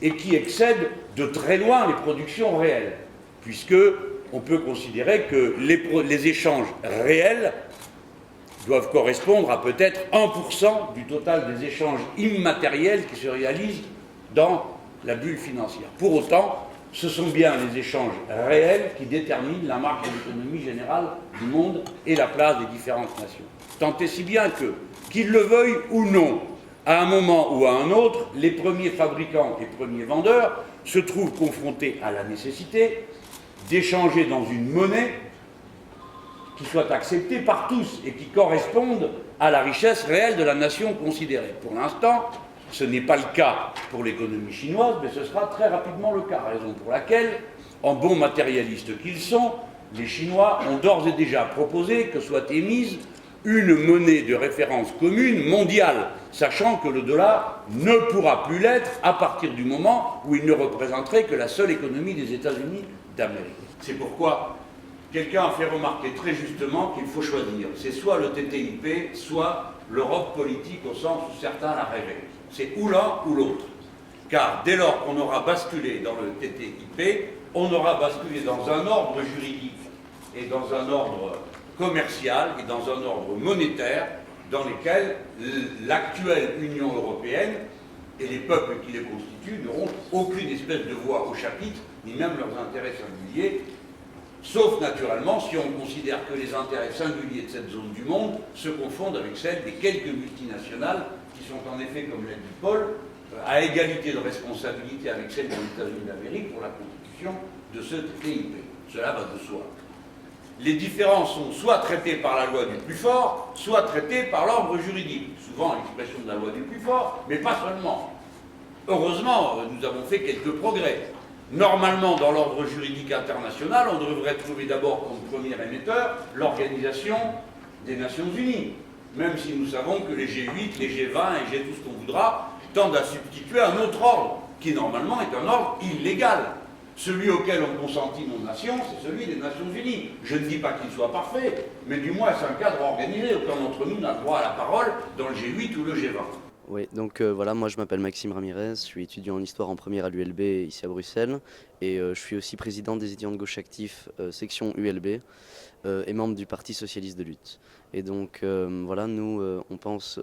et qui excède de très loin les productions réelles, puisque on peut considérer que les échanges réels doivent correspondre à peut-être 1% du total des échanges immatériels qui se réalisent dans la bulle financière. Pour autant, ce sont bien les échanges réels qui déterminent la marche de l'économie générale du monde et la place des différentes nations. Tant et si bien que, qu'ils le veuillent ou non, à un moment ou à un autre, les premiers fabricants et premiers vendeurs se trouvent confrontés à la nécessité d'échanger dans une monnaie qui soit acceptée par tous et qui corresponde à la richesse réelle de la nation considérée. Pour l'instant, ce n'est pas le cas pour l'économie chinoise, mais ce sera très rapidement le cas, raison pour laquelle, en bons matérialistes qu'ils sont, les Chinois ont d'ores et déjà proposé que soit émise une monnaie de référence commune mondiale, sachant que le dollar ne pourra plus l'être à partir du moment où il ne représenterait que la seule économie des États-Unis d'Amérique. C'est pourquoi quelqu'un a fait remarquer très justement qu'il faut choisir. C'est soit le TTIP, soit l'Europe politique au sens où certains la rêvaient. C'est ou l'un ou l'autre. Car dès lors qu'on aura basculé dans le TTIP, on aura basculé dans un ordre juridique et dans un ordre commercial et dans un ordre monétaire dans lesquels l'actuelle Union européenne et les peuples qui les constituent n'auront aucune espèce de voix au chapitre, ni même leurs intérêts singuliers, sauf naturellement si on considère que les intérêts singuliers de cette zone du monde se confondent avec celles des quelques multinationales qui sont en effet, comme l'a dit Paul, à égalité de responsabilité avec celles des États-Unis d'Amérique pour la constitution de ce TTIP. Cela va de soi. Les différences sont soit traitées par la loi du plus fort, soit traitées par l'ordre juridique. Souvent l'expression de la loi du plus fort, mais pas seulement. Heureusement, nous avons fait quelques progrès. Normalement, dans l'ordre juridique international, on devrait trouver d'abord comme premier émetteur l'Organisation des Nations Unies, même si nous savons que les G8, les G20 et G tout ce qu'on voudra tendent à substituer un autre ordre, qui normalement est un ordre illégal. Celui auquel ont consenti nos nations, c'est celui des Nations Unies. Je ne dis pas qu'il soit parfait, mais du moins c'est un cadre organisé. Aucun d'entre nous n'a droit à la parole dans le G8 ou le G20. Oui, donc voilà, moi je m'appelle Maxime Ramirez, je suis étudiant en histoire en première à l'ULB ici à Bruxelles et je suis aussi président des étudiants de gauche actifs section ULB et membre du Parti socialiste de lutte. Et donc voilà, nous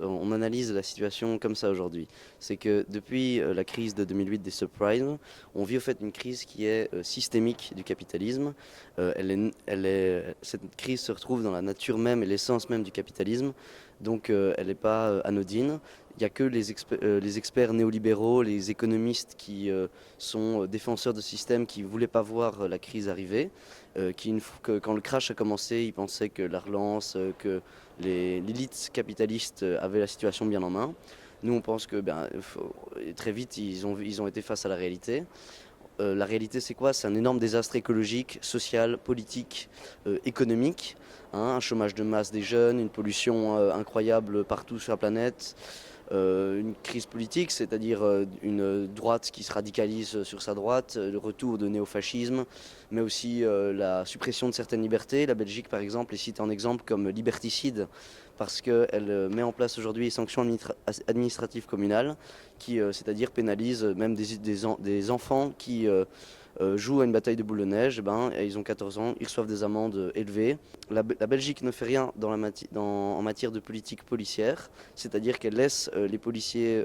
on analyse la situation comme ça aujourd'hui. C'est que depuis la crise de 2008 des subprimes, on vit au fait une crise qui est systémique du capitalisme. Cette crise se retrouve dans la nature même et l'essence même du capitalisme, donc elle n'est pas anodine. Il n'y a que les experts néolibéraux, les économistes qui sont défenseurs de systèmes qui ne voulaient pas voir la crise arriver, quand le crash a commencé, ils pensaient que la relance, que l'élite capitaliste avait la situation bien en main. Nous, on pense que très vite, ils ont été face à la réalité. La réalité, c'est quoi? C'est un énorme désastre écologique, social, politique, économique. Un chômage de masse des jeunes, une pollution incroyable partout sur la planète. Une crise politique, c'est-à-dire une droite qui se radicalise sur sa droite, le retour de néofascisme, mais aussi la suppression de certaines libertés. La Belgique, par exemple, est citée en exemple comme liberticide parce qu'elle met en place aujourd'hui les sanctions administratives communales qui, c'est-à-dire pénalisent même des enfants qui jouent à une bataille de boules de neige, ils ont 14 ans, ils reçoivent des amendes élevées. La Belgique ne fait rien en matière de politique policière, c'est-à-dire qu'elle laisse les policiers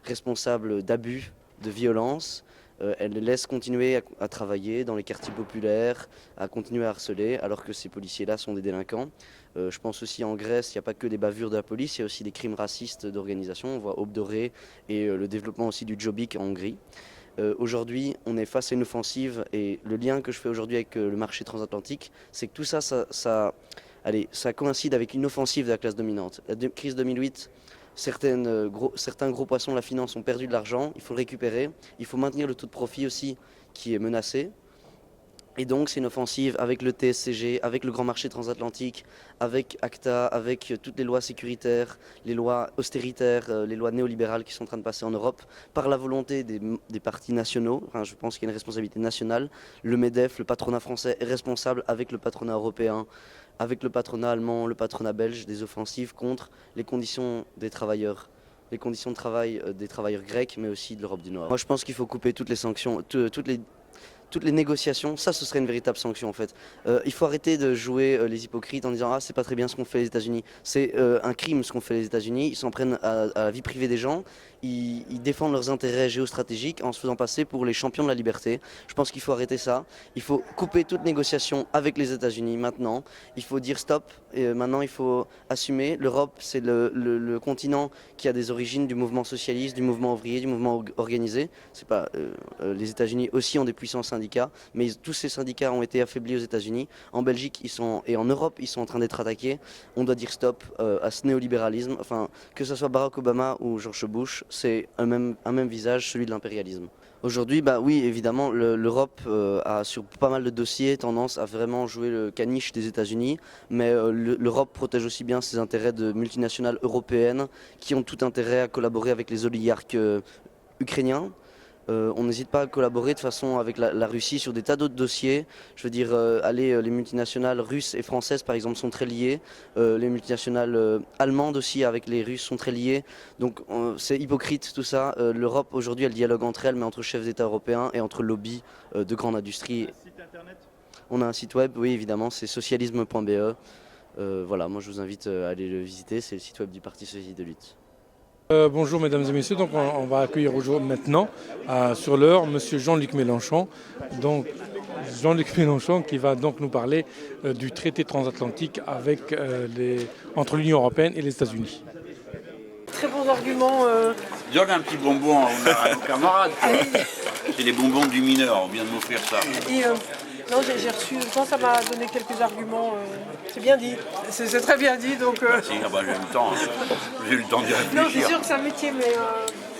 responsables d'abus, de violence, elle les laisse continuer à travailler dans les quartiers populaires, à continuer à harceler, alors que ces policiers-là sont des délinquants. Je pense aussi en Grèce, il n'y a pas que des bavures de la police, il y a aussi des crimes racistes d'organisation. On voit Aube dorée et le développement aussi du Jobbik en Hongrie. Aujourd'hui, on est face à une offensive et le lien que je fais aujourd'hui avec le marché transatlantique, c'est que tout ça, ça coïncide avec une offensive de la classe dominante. La crise 2008, certains gros poissons de la finance ont perdu de l'argent, il faut le récupérer, il faut maintenir le taux de profit aussi qui est menacé. Et donc c'est une offensive avec le TSCG, avec le grand marché transatlantique, avec ACTA, avec toutes les lois sécuritaires, les lois austéritaires, les lois néolibérales qui sont en train de passer en Europe, par la volonté des partis nationaux. Enfin, je pense qu'il y a une responsabilité nationale. Le MEDEF, le patronat français, est responsable avec le patronat européen, avec le patronat allemand, le patronat belge, des offensives contre les conditions des travailleurs les conditions de travail des travailleurs grecs, mais aussi de l'Europe du Nord. Moi, je pense qu'il faut couper toutes les sanctions, toutes les négociations, ça ce serait une véritable sanction en fait. Il faut arrêter de jouer les hypocrites en disant ah c'est pas très bien ce qu'ont fait les États-Unis. C'est un crime ce qu'ont fait les États-Unis, ils s'en prennent à la vie privée des gens, ils défendent leurs intérêts géostratégiques en se faisant passer pour les champions de la liberté. Je pense qu'il faut arrêter ça, il faut couper toute négociation avec les États-Unis maintenant, il faut dire stop, et maintenant il faut assumer. L'Europe c'est le continent qui a des origines du mouvement socialiste, du mouvement ouvrier, du mouvement organisé. C'est pas, les États-Unis aussi ont des puissants syndicats, mais tous ces syndicats ont été affaiblis aux États-Unis. En Belgique et en Europe, ils sont en train d'être attaqués. On doit dire stop à ce néolibéralisme. Enfin, que ce soit Barack Obama ou George Bush, c'est un même visage, celui de l'impérialisme. Aujourd'hui, bah oui, évidemment, l'Europe a sur pas mal de dossiers tendance à vraiment jouer le caniche des États-Unis, mais l'Europe protège aussi bien ses intérêts de multinationales européennes qui ont tout intérêt à collaborer avec les oligarques ukrainiens. On n'hésite pas à collaborer de façon avec la Russie sur des tas d'autres dossiers. Je veux dire, les multinationales russes et françaises par exemple sont très liées. Les multinationales allemandes aussi avec les Russes sont très liées. Donc c'est hypocrite tout ça. L'Europe aujourd'hui elle dialogue entre elles mais entre chefs d'État européens et entre lobbies de grande industrie. On a un site web, oui évidemment, c'est socialisme.be. Voilà, moi je vous invite à aller le visiter, c'est le site web du Parti socialiste de lutte. Bonjour mesdames et messieurs, donc on va accueillir aujourd'hui maintenant sur l'heure monsieur Jean-Luc Mélenchon. Donc Jean-Luc Mélenchon qui va donc nous parler du traité transatlantique entre l'Union européenne et les États-Unis. Très bons arguments. Donne un petit bonbon à nos camarades. C'est les bonbons du mineur, on vient de m'offrir ça. Et, non, j'ai reçu, je pense que ça m'a donné quelques arguments. C'est bien dit, c'est très bien dit. Donc, Si, j'ai eu le temps, j'ai eu le temps d'y réfléchir. non, c'est sûr que c'est un métier, mais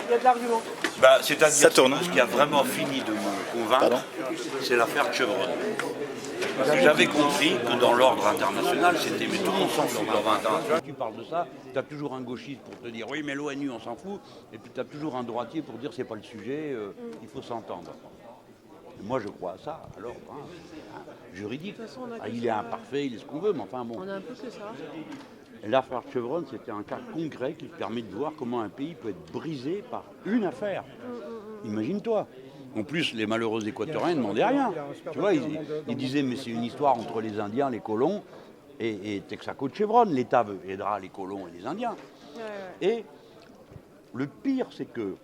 il y a de l'argument. Bah, c'est-à-dire ce qui a vraiment fini de me convaincre, c'est l'affaire Chevron. Parce que j'avais compris que dans l'ordre international, c'était, mais tout le monde s'en fout dans 20 ans. Tu parles de ça, tu as toujours un gauchiste pour te dire oui mais l'ONU on s'en fout, et puis tu as toujours un droitier pour dire c'est pas le sujet, il faut s'entendre. Moi je crois à ça, alors, juridique. Il est imparfait, il est ce qu'on veut, mais enfin bon. On a un peu que ça. L'affaire Chevron, c'était un cas concret qui permet de voir comment un pays peut être brisé par une affaire. Imagine-toi. En plus, les malheureux équatoriens ne demandaient rien. Tu vois, ils disaient, mais c'est une histoire entre les Indiens, les colons, et Texaco de Chevron. L'État aidera les colons et les Indiens. Et le pire, c'est que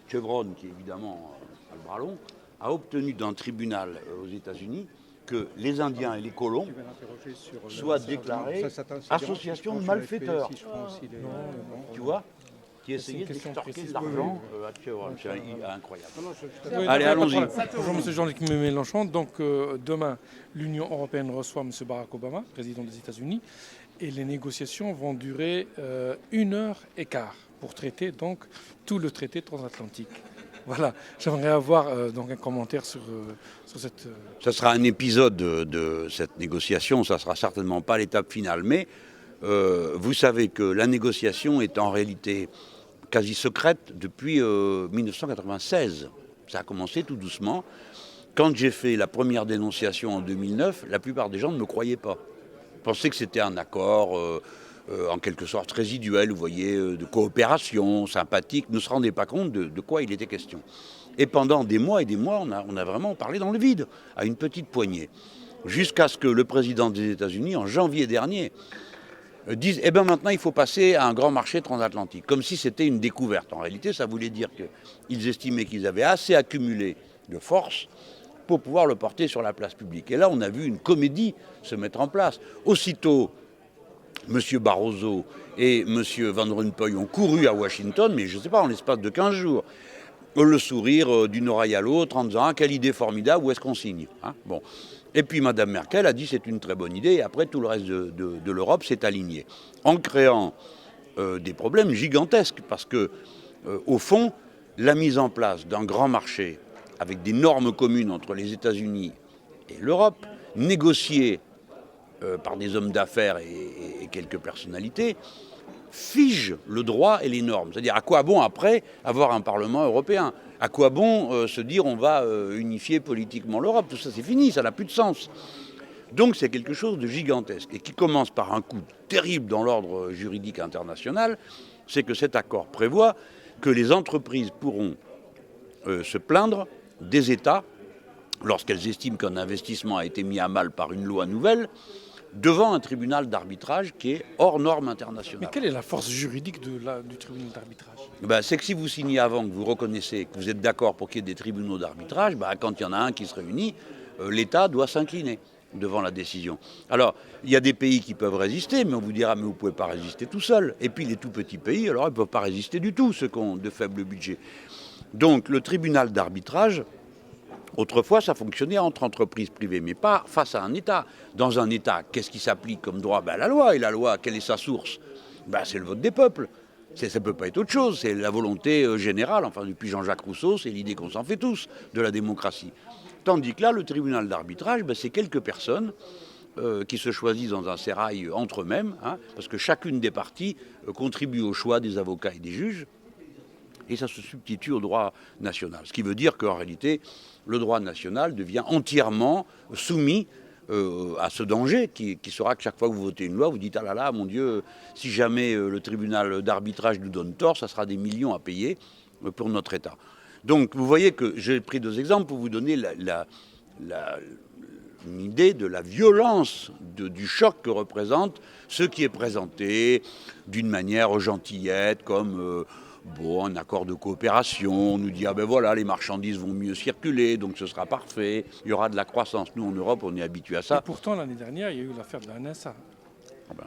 Chevron, qui est évidemment le bras long, a obtenu d'un tribunal aux États-Unis que les Indiens et les colons soient déclarés association de malfaiteurs. Tu vois, qui essayaient d'extorquer de l'argent à Chevron. C'est incroyable. Allez, allons-y. Bonjour M. Jean-Luc Mélenchon. Donc demain, l'Union européenne reçoit M. Barack Obama, président des États-Unis, et les négociations vont durer 1h15 pour traiter donc tout le traité transatlantique. Voilà, j'aimerais avoir donc un commentaire sur cette... Ça sera un épisode de cette négociation, ça ne sera certainement pas l'étape finale, mais vous savez que la négociation est en réalité quasi secrète depuis 1996. Ça a commencé tout doucement. Quand j'ai fait la première dénonciation en 2009, la plupart des gens ne me croyaient pas. Ils pensaient que c'était un accord... en quelque sorte résiduel, vous voyez, de coopération sympathique, ne se rendaient pas compte de quoi il était question. Et pendant des mois et des mois, on a vraiment parlé dans le vide, à une petite poignée, jusqu'à ce que le président des États-Unis, en janvier dernier, dise « Eh bien maintenant, il faut passer à un grand marché transatlantique », comme si c'était une découverte. En réalité, ça voulait dire qu'ils estimaient qu'ils avaient assez accumulé de force pour pouvoir le porter sur la place publique. Et là, on a vu une comédie se mettre en place. Aussitôt, M. Barroso et M. Van Rompuy ont couru à Washington, mais je ne sais pas, en l'espace de 15 jours, le sourire d'une oreille à l'autre en disant « Ah, quelle idée formidable, où est-ce qu'on signe ?» Bon. Et puis Mme Merkel a dit « C'est une très bonne idée » et après tout le reste de l'Europe s'est aligné. En créant des problèmes gigantesques parce que, au fond, la mise en place d'un grand marché avec des normes communes entre les États-Unis et l'Europe, négociées par des hommes d'affaires et quelques personnalités, fige le droit et les normes. C'est-à-dire à quoi bon après avoir un Parlement européen? À quoi bon se dire on va unifier politiquement l'Europe? Tout ça c'est fini, ça n'a plus de sens. Donc c'est quelque chose de gigantesque et qui commence par un coup terrible dans l'ordre juridique international, c'est que cet accord prévoit que les entreprises pourront se plaindre des États lorsqu'elles estiment qu'un investissement a été mis à mal par une loi nouvelle, devant un tribunal d'arbitrage qui est hors norme internationale. Mais quelle est la force juridique du tribunal d'arbitrage? C'est que si vous signez avant, que vous reconnaissez, que vous êtes d'accord pour qu'il y ait des tribunaux d'arbitrage, quand il y en a un qui se réunit, l'État doit s'incliner devant la décision. Alors, il y a des pays qui peuvent résister, mais on vous dira, mais vous ne pouvez pas résister tout seul. Et puis les tout petits pays, alors ils ne peuvent pas résister du tout, ceux qui ont de faibles budgets. Donc le tribunal d'arbitrage, autrefois, ça fonctionnait entre entreprises privées, mais pas face à un État. Dans un État, qu'est-ce qui s'applique comme droit? La loi. Et la loi, quelle est sa source? C'est le vote des peuples. Ça ne peut pas être autre chose. C'est la volonté générale. Enfin, depuis Jean-Jacques Rousseau, c'est l'idée qu'on s'en fait tous, de la démocratie. Tandis que là, le tribunal d'arbitrage, c'est quelques personnes qui se choisissent dans un sérail entre eux-mêmes, parce que chacune des parties contribue au choix des avocats et des juges. Et ça se substitue au droit national. Ce qui veut dire qu'en réalité, le droit national devient entièrement soumis à ce danger qui sera que chaque fois que vous votez une loi, vous dites « Ah là là, mon Dieu, si jamais le tribunal d'arbitrage nous donne tort, ça sera des millions à payer pour notre État. » Donc vous voyez que j'ai pris 2 exemples pour vous donner une idée de la violence du choc que représente ce qui est présenté d'une manière gentillette comme... un accord de coopération, on nous dit, voilà, les marchandises vont mieux circuler, donc ce sera parfait, il y aura de la croissance. Nous, en Europe, on est habitué à ça. Et pourtant, l'année dernière, il y a eu l'affaire de la NSA.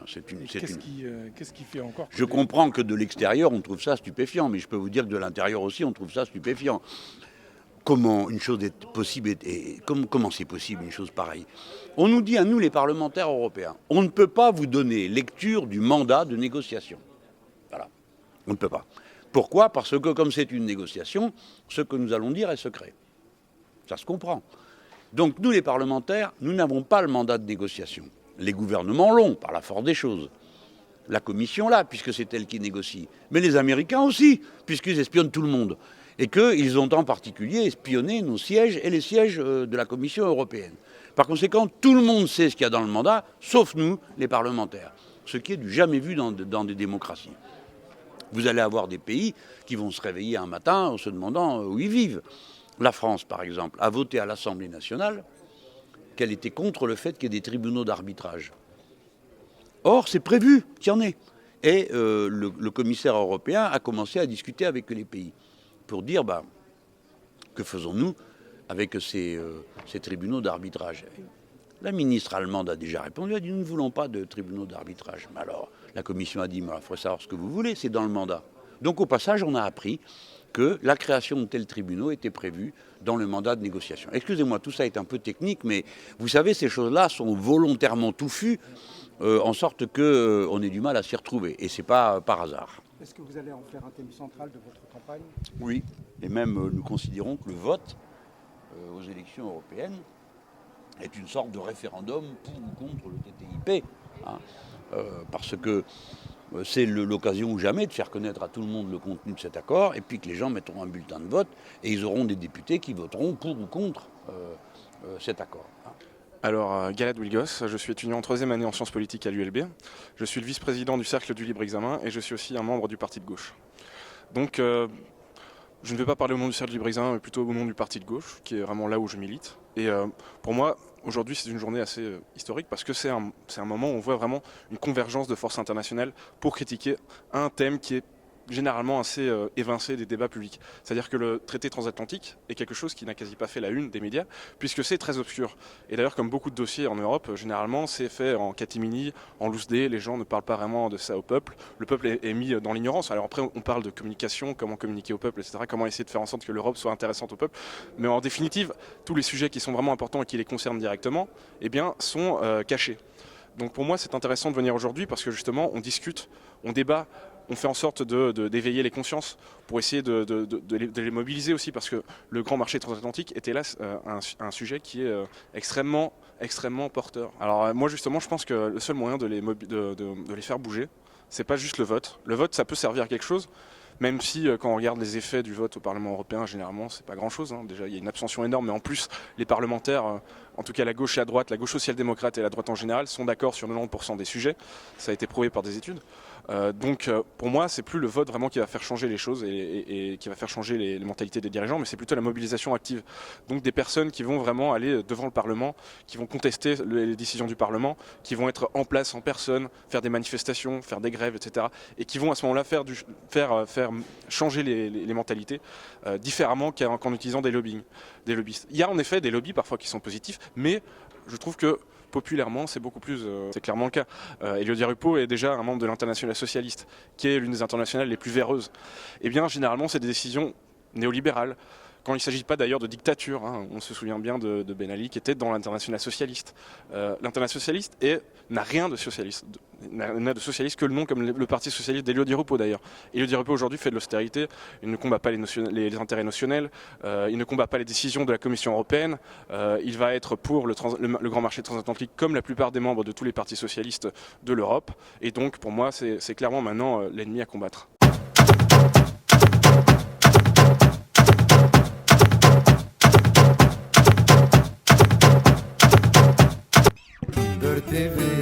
Qu'est-ce qui fait encore Je comprends que de l'extérieur, on trouve ça stupéfiant, mais je peux vous dire que de l'intérieur aussi, on trouve ça stupéfiant. Comment une chose est possible et comment c'est possible une chose pareille? On nous dit à nous, les parlementaires européens, on ne peut pas vous donner lecture du mandat de négociation. Voilà, on ne peut pas. Pourquoi? Parce que comme c'est une négociation, ce que nous allons dire est secret. Ça se comprend. Donc nous, les parlementaires, nous n'avons pas le mandat de négociation. Les gouvernements l'ont, par la force des choses. La Commission l'a, puisque c'est elle qui négocie. Mais les Américains aussi, puisqu'ils espionnent tout le monde. Et qu'ils ont en particulier espionné nos sièges et les sièges de la Commission européenne. Par conséquent, tout le monde sait ce qu'il y a dans le mandat, sauf nous, les parlementaires. Ce qui est du jamais vu dans des démocraties. Vous allez avoir des pays qui vont se réveiller un matin en se demandant où ils vivent. La France, par exemple, a voté à l'Assemblée nationale qu'elle était contre le fait qu'il y ait des tribunaux d'arbitrage. Or, c'est prévu qu'il y en ait. Et le commissaire européen a commencé à discuter avec les pays pour dire, que faisons-nous avec ces tribunaux d'arbitrage? La ministre allemande a déjà répondu, elle a dit, nous ne voulons pas de tribunaux d'arbitrage. Mais alors, la Commission a dit, il faut savoir ce que vous voulez, c'est dans le mandat. Donc au passage, on a appris que la création de tels tribunaux était prévue dans le mandat de négociation. Excusez-moi, tout ça est un peu technique, mais vous savez, ces choses-là sont volontairement touffues, en sorte qu'on ait du mal à s'y retrouver. Et ce n'est pas par hasard. Est-ce que vous allez en faire un thème central de votre campagne? Oui, et même nous considérons que le vote aux élections européennes est une sorte de référendum pour ou contre le TTIP. Parce que c'est l'occasion ou jamais de faire connaître à tout le monde le contenu de cet accord, et puis que les gens mettront un bulletin de vote, et ils auront des députés qui voteront pour ou contre cet accord. Alors, Galad Wilgos, je suis étudiant en 3e année en sciences politiques à l'ULB. Je suis le vice-président du Cercle du Libre Examen, et je suis aussi un membre du Parti de gauche. Donc, je ne vais pas parler au nom du Cercle du Libre Examen, mais plutôt au nom du Parti de gauche, qui est vraiment là où je milite. Et pour moi, aujourd'hui, c'est une journée assez historique parce que c'est un moment où on voit vraiment une convergence de forces internationales pour critiquer un thème qui est généralement assez évincé des débats publics. C'est-à-dire que le traité transatlantique est quelque chose qui n'a quasi pas fait la une des médias, puisque c'est très obscur. Et d'ailleurs, comme beaucoup de dossiers en Europe, généralement, c'est fait en catimini, en loose day, les gens ne parlent pas vraiment de ça au peuple. Le peuple est mis dans l'ignorance. Alors après, on parle de communication, comment communiquer au peuple, etc., comment essayer de faire en sorte que l'Europe soit intéressante au peuple. Mais en définitive, tous les sujets qui sont vraiment importants et qui les concernent directement, eh bien, sont cachés. Donc pour moi, c'est intéressant de venir aujourd'hui parce que justement, on discute, on débat, on fait en sorte d'éveiller les consciences pour essayer de les mobiliser aussi, parce que le grand marché transatlantique est hélas un sujet qui est extrêmement porteur. Alors moi justement, je pense que le seul moyen de les faire bouger, c'est pas juste le vote. Le vote, ça peut servir à quelque chose, même si quand on regarde les effets du vote au Parlement européen, généralement, c'est pas grand-chose. Déjà, il y a une abstention énorme, mais en plus, les parlementaires, en tout cas la gauche et la droite social-démocrate et la droite en général, sont d'accord sur 90% des sujets. Ça a été prouvé par des études. Donc pour moi, c'est plus le vote vraiment qui va faire changer les choses et qui va faire changer les mentalités des dirigeants, mais c'est plutôt la mobilisation active. Donc des personnes qui vont vraiment aller devant le Parlement, qui vont contester les décisions du Parlement, qui vont être en place en personne, faire des manifestations, faire des grèves, etc. Et qui vont à ce moment-là faire changer les mentalités différemment qu'en utilisant des lobbyistes. Il y a en effet des lobbies parfois qui sont positifs, mais je trouve que populairement, c'est beaucoup plus, c'est clairement le cas. Elio Di Rupo est déjà un membre de l'Internationale socialiste, qui est l'une des internationales les plus véreuses. Eh bien, généralement, c'est des décisions néolibérales. Quand il ne s'agit pas d'ailleurs de dictature, hein, on se souvient bien de Ben Ali qui était dans l'Internationale socialiste. L'Internationale socialiste n'a rien de socialiste, n'a de socialiste que le nom, comme le Parti socialiste d'Elio Di Rupo d'ailleurs. Elio Di Rupo aujourd'hui fait de l'austérité, il ne combat pas les intérêts notionnels, il ne combat pas les décisions de la Commission européenne, il va être pour le grand marché transatlantique comme la plupart des membres de tous les partis socialistes de l'Europe. Et donc pour moi c'est clairement maintenant l'ennemi à combattre. TV